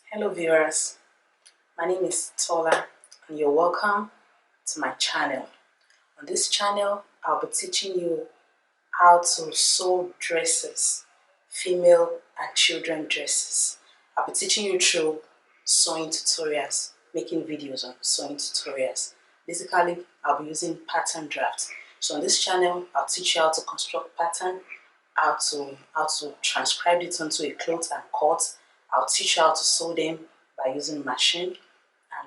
Hello viewers, my name is Tola and you're welcome to my channel. On this channel, I'll be teaching you how to sew dresses, female and children dresses. I'll be teaching you through sewing tutorials, making videos on sewing tutorials. Basically, I'll be using pattern drafts. So on this channel, I'll teach you how to construct pattern, how to transcribe it onto a cloth and cut. I'll teach you how to sew them by using machine,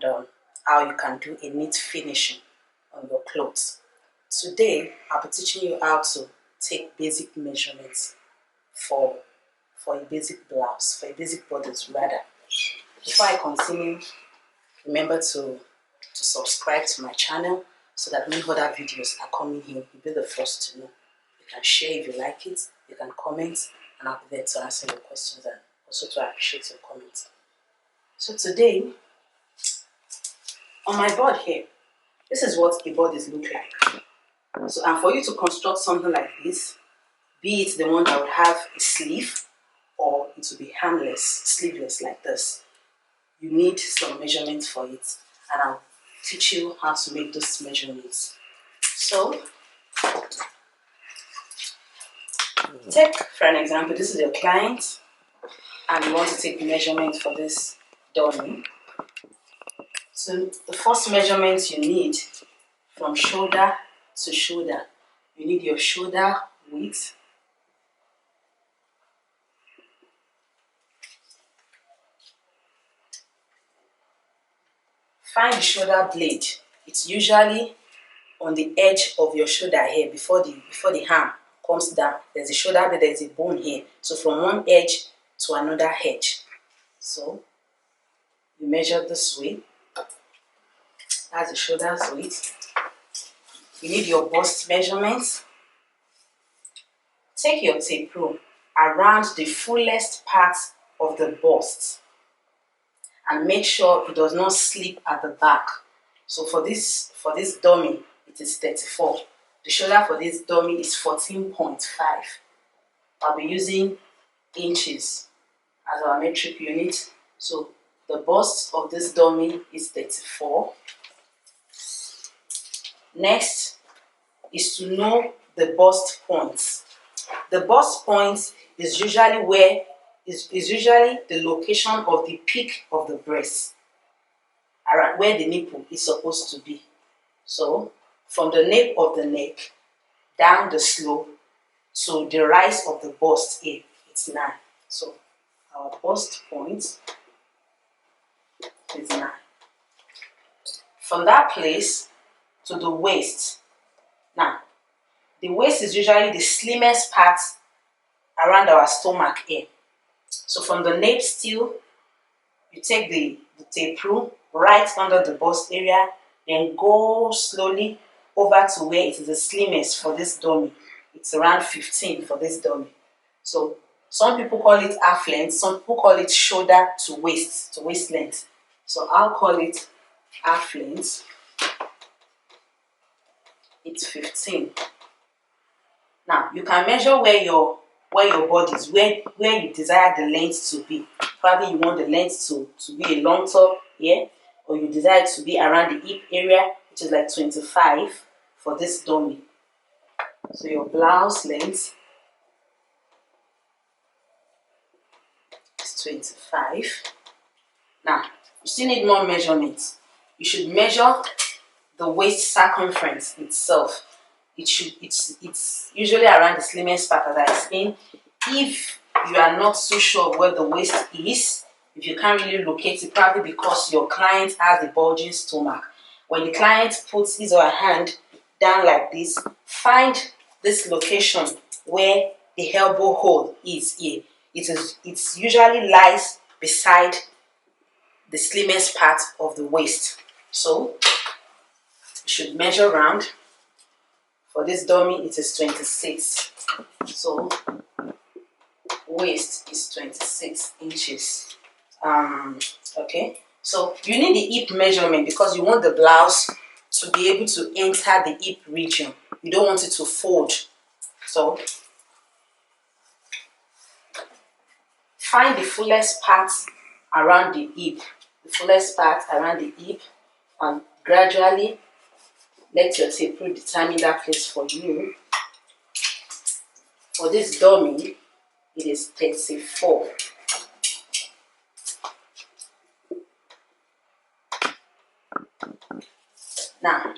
and how you can do a neat finishing on your clothes. Today, I'll be teaching you how to take basic measurements for a basic blouse, for a basic bodice rather. Before I continue, remember to subscribe to my channel so that when other videos are coming in, you'll be the first to know. You can share if you like it, you can comment, and I'll be there to answer your questions and also to appreciate your comments. So today, on my board here, this is what a bodice looks like. So, and for you to construct something like this, be it the one that would have a sleeve or it will be handless, sleeveless like this, you need some measurements for it, and I'll teach you how to make those measurements. So, take for an example, this is your client and you want to take measurement for this dummy. So the first measurement you need from shoulder to shoulder, you need your shoulder width, find the shoulder blade. It's usually on the edge of your shoulder here before the arm comes down. There's a shoulder blade, there's a bone here. So from one edge to another edge. So you measure this way. That's the shoulder's width. You need your bust measurements. Take your tape rule around the fullest part of the bust and make sure it does not slip at the back. So for this dummy, it is 34. The shoulder for this dummy is 14.5. I'll be using inches as our metric unit. So the bust of this dummy is 34. Next is to know the bust points. The bust point is usually the location of the peak of the breast, around where the nipple is supposed to be. So from the nape of the neck down the slope to the rise of the bust here, it's 9. So our bust point is 9. From that place to the waist. Now, the waist is usually the slimmest part around our stomach here. So from the nape steel, you take the tape rule right under the bust area, then go slowly over to where it is the slimmest for this dummy. It's around 15 for this dummy. So some people call it half length, some people call it shoulder to waist length. So I'll call it half length. It's 15. Now you can measure where your body is, where you desire the length to be. Probably you want the length to be a long top here, or you desire it to be around the hip area, which is like 25 for this dummy. So your blouse length is 25. Now you still need more measurements. You should measure the waist circumference itself. It's usually around the slimmest part, as I explained. If you are not so sure where the waist is, if you can't really locate it, probably because your client has a bulging stomach. When the client puts his or her hand down like this, find this location where the elbow hole is here. It usually lies beside the slimmest part of the waist. So you should measure round. For this dummy, it is 26. So waist is 26 inches. Okay. So you need the hip measurement because you want the blouse to be able to enter the hip region. You don't want it to fold. So find the fullest part around the hip, the fullest part around the hip, and gradually let your tape rule determine that place for you. For this dummy, it is 34. Now,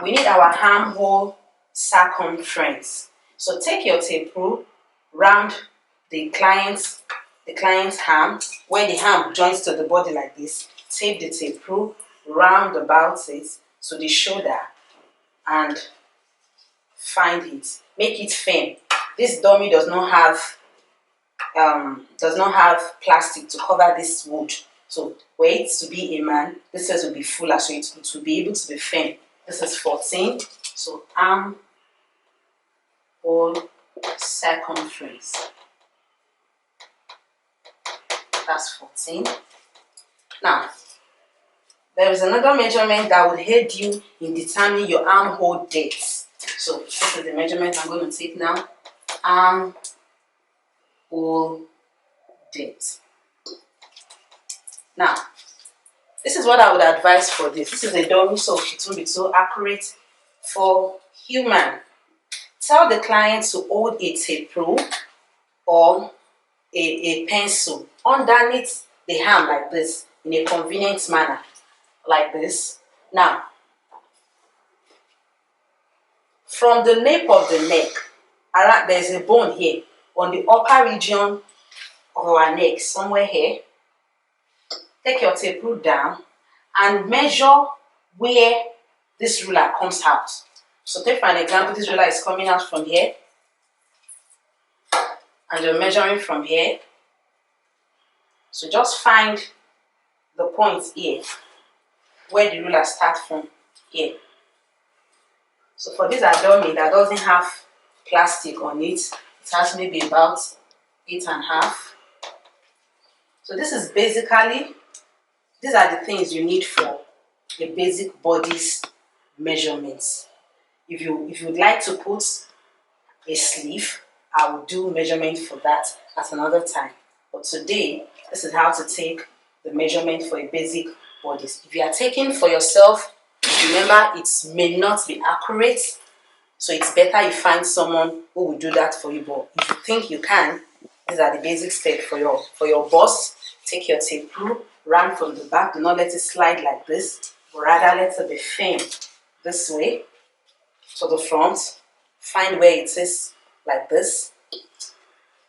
we need our armhole circumference. So take your tape rule, round the client's arm, where the arm joins to the body like this. Tape the tape rule round about it to the shoulder and find it. Make it firm. This dummy does not have plastic to cover this wood. So where it's to be a man, this will be fuller, so it will be able to be firm. This is 14. So armhole circumference. That's 14. Now, there is another measurement that would aid you in determining your armhole depth. So this is the measurement I'm going to take now. Armhole depth. Now, this is what I would advise for this. This is a dummy, so it won't be so accurate. For human, tell the client to hold a tape rule or a pencil underneath the arm like this in a convenient manner, like this. Now, from the nape of the neck, there's a bone here on the upper region of our neck, somewhere here. Take your tape rule down and measure where this ruler comes out. So take for an example, this ruler is coming out from here, and you're measuring from here. So just find the point here, where the ruler starts from here. So for this dummy that doesn't have plastic on it, it has maybe about 8.5. So this is basically, these are the things you need for a basic bodice measurements. If you'd like to put a sleeve, I will do measurement for that at another time. But today, this is how to take the measurement for a basic bodice. If you are taking for yourself, remember it may not be accurate, so it's better you find someone who will do that for you. But if you think you can, these are the basic steps for your bust. Take your tape rule, run from the back. Do not let it slide like this, but rather let it be firm this way to the front. Find where it is like this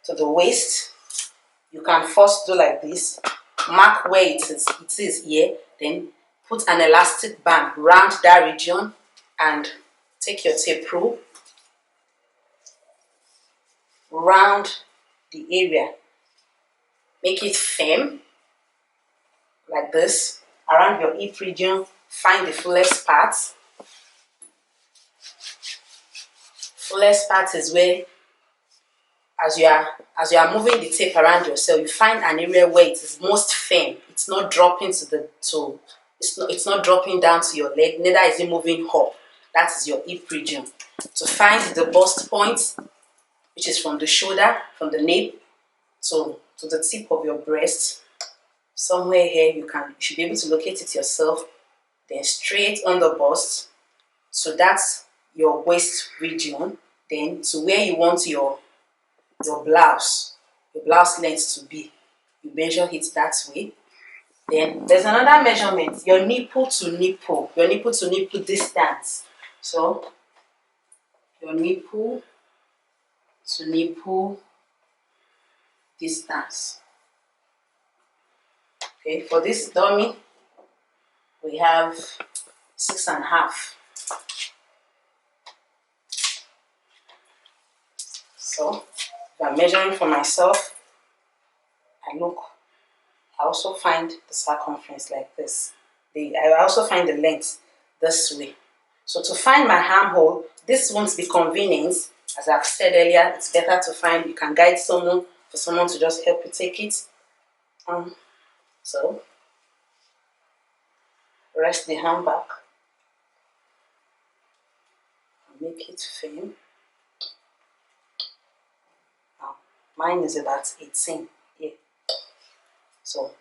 to the waist. You can first do like this. Mark where it is here. Then put an elastic band round that region and take your tape rule round the area. Make it firm like this around your hip region. Find the fullest part. Fullest part is where, as you are moving the tape around yourself, you find an area where it is most firm. It's not dropping it's not dropping down to your leg, neither is it moving up. That is your hip region. To find the bust point, which is from the shoulder, from the nape to the tip of your breast, somewhere here you should be able to locate it yourself. Then straight on the bust, so that's your waist region. Then to where you want your blouse length to be, you measure it that way. Then there's another measurement, your nipple to nipple distance. So your nipple to nipple distance. Okay, for this dummy, we have 6.5. So if I'm measuring for myself, I also find the circumference like this. I also find the length this way. So to find my armhole, this won't be convenient. As I've said earlier, it's better to find, you can guide someone, for someone to just help you take it. So rest the hand back and make it firm. Now, mine is about 18 here. So,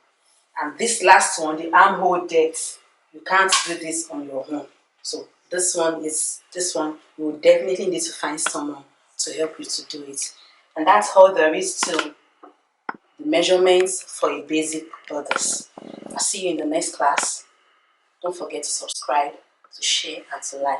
and this last one, the armhole depth, you can't do this on your own. So this one you will definitely need to find someone to help you to do it. And that's all there is to the measurements for a basic bodice. I'll see you in the next class. Don't forget to subscribe, to share, and to like.